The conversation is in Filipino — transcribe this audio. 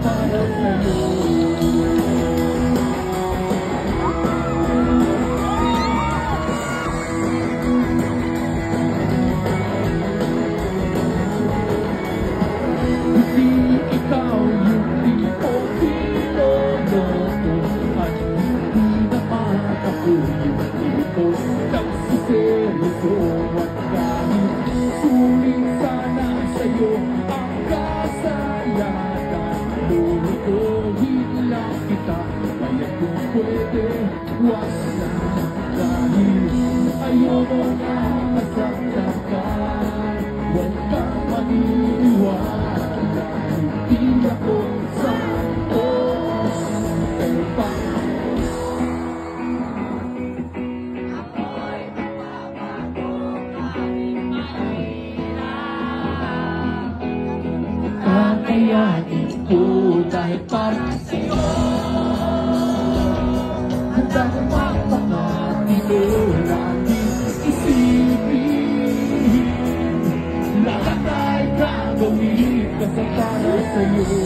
para sa'yo. Hindi ikaw yung tipo pinoloko at hindi naman ako yung tipo nagsiseryoso at kahit sulit sana sa'yo ang kasayakan, lulukuhin lang kita kaya kung pwede wag na, dahil ayoko na masaktan ka. Huwag kang maniniwala, hindi ako santos o pa. Ako'y magbabago kahit mahirap, kakayanin ko dahil para sa'yo. Handa kong magpapatilo, laging isipin lahat ay gagawin kasi para sa'yo.